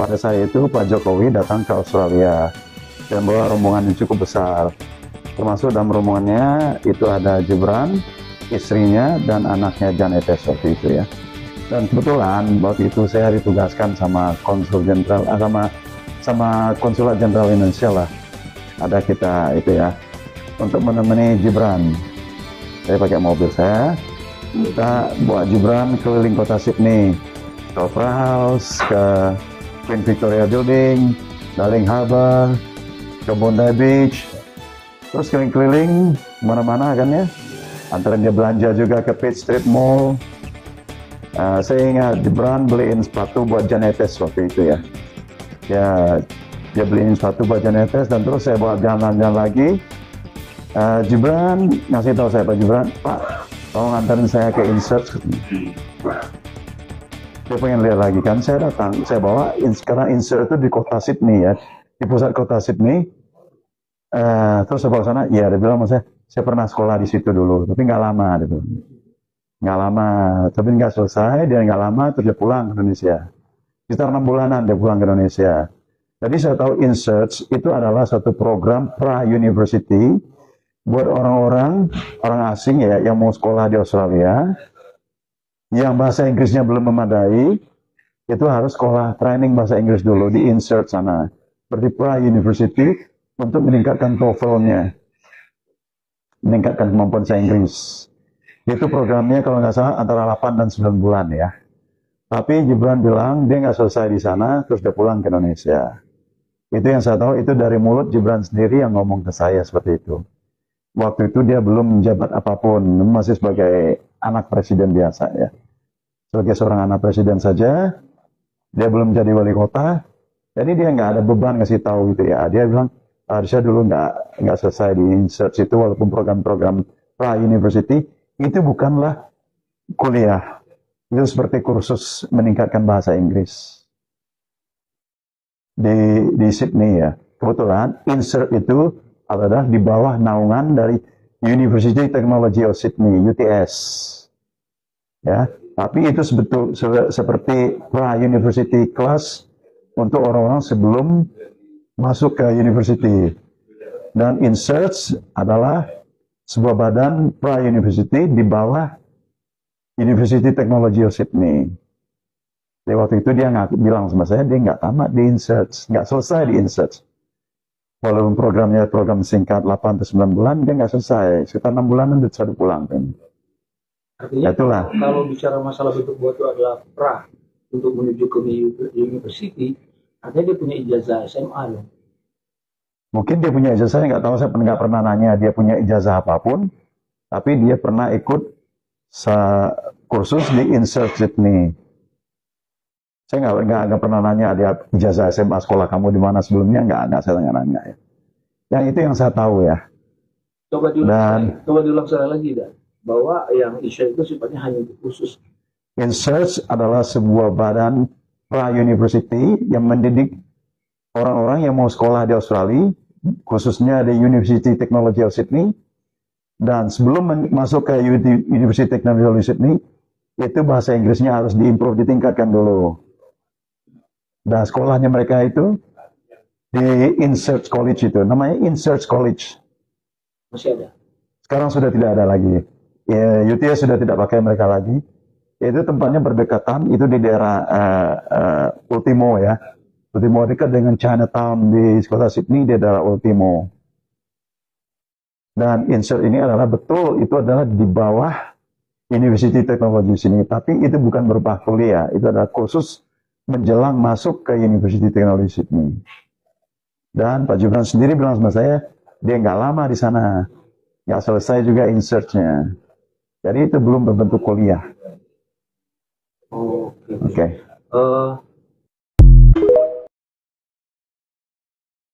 pada saat itu Pak Jokowi datang ke Australia dan bawa rombongan yang cukup besar. Termasuk dalam rombongannya itu ada Gibran, istrinya, dan anaknya Jan Etes waktu itu ya. Dan kebetulan waktu itu saya ditugaskan sama konsul jenderal, sama konsulat jenderal Indonesia lah. Ada kita itu ya, untuk menemani Gibran. Saya pakai mobil saya, kita bawa Gibran keliling kota Sydney, ke Opera House, ke Queen Victoria Building, Darling Harbour, ke Bondi Beach, terus keliling-keliling mana-mana kan ya. Antara dia belanja juga ke Pitt Street Mall. Saya ingat Gibran beliin sepatu buat Jan Etes waktu itu ya. Dia beliin sepatu buat Jan Etes, dan terus saya bawa jalan-jalan lagi. Gibran ngasih tahu saya, Pak Gibran, Pak, tolong antarin saya ke Insert. Dia pengen lihat lagi kan, saya datang, saya bawa, karena Insert itu di kota Sydney ya, di pusat kota Sydney. Terus saya bawa sana, ya dia bilang sama saya pernah sekolah di situ dulu, tapi nggak lama, gitu. Nggak lama, tapi nggak selesai, dia nggak lama, terus dia pulang ke Indonesia. Sekitar 6 bulanan dia pulang ke Indonesia. Jadi saya tahu Insert itu adalah satu program pra-university buat orang asing ya, yang mau sekolah di Australia, yang bahasa Inggrisnya belum memadai, itu harus sekolah training bahasa Inggris dulu di Insert sana, seperti pra-university, untuk meningkatkan TOEFL-nya, meningkatkan kemampuan bahasa Inggris. Itu programnya kalau nggak salah antara 8 dan 9 bulan ya. Tapi Gibran bilang dia nggak selesai di sana, terus dia pulang ke Indonesia. Itu yang saya tahu, itu dari mulut Gibran sendiri yang ngomong ke saya seperti itu. Waktu itu dia belum menjabat apapun, masih sebagai anak presiden biasa ya. Sebagai seorang anak presiden saja, dia belum jadi wali kota, jadi dia nggak ada beban ngasih tahu gitu ya. Dia bilang, harusnya dulu nggak selesai di Insert itu, walaupun program-program pra-university, itu bukanlah kuliah. Itu seperti kursus meningkatkan bahasa Inggris. Di Sydney ya. Kebetulan Insert itu adalah di bawah naungan dari University Technology of Sydney, UTS. Ya, tapi itu seperti pra-university class untuk orang-orang sebelum masuk ke university. Dan Insert adalah sebuah badan pra-university di bawah University Technology of Sydney. Jadi waktu itu dia bilang sama saya, dia nggak tamat di Insert, nggak selesai di Insert. Walaupun programnya program singkat 8 atau 9 bulan, dia nggak selesai. Sekitar 6 bulanan dia sudah pulang. Kan. Artinya itulah. Kalau bicara masalah bentuk buat itu adalah pra untuk menuju ke university, artinya dia punya ijazah SMA loh. Mungkin dia punya ijazah, saya nggak tahu, saya nggak pernah nanya dia punya ijazah apapun, tapi dia pernah ikut kursus di Insert Sydney. Saya nggak pernah nanya dia ijazah SMA sekolah kamu di mana sebelumnya, nggak saya nggak nanya ya. Yang itu yang saya tahu ya. Coba diulang sekali lagi dah, bahwa yang Insert itu sifatnya hanya untuk khusus. Insert adalah sebuah badan pra-university yang mendidik orang-orang yang mau sekolah di Australia, khususnya di University Technology of Sydney. Dan sebelum masuk ke University Technology of Sydney, itu bahasa Inggrisnya harus diimprove, ditingkatkan dulu. Dan sekolahnya mereka itu di Insert College itu, namanya Insert College. Masih ada? Sekarang sudah tidak ada lagi. Ya, UTS sudah tidak pakai mereka lagi. Itu tempatnya berdekatan, itu di daerah Ultimo ya. Ultimo dekat dengan Chinatown di kota Sydney, di daerah Ultimo. Dan Insert ini adalah betul, itu adalah di bawah University Technology sini. Tapi itu bukan berupa kuliah, itu adalah kursus menjelang masuk ke University Technology Sydney. Dan Pak Gibran sendiri bilang sama saya, dia nggak lama di sana, nggak selesai juga Insert-nya. Jadi itu belum berbentuk kuliah. Oke. Okay.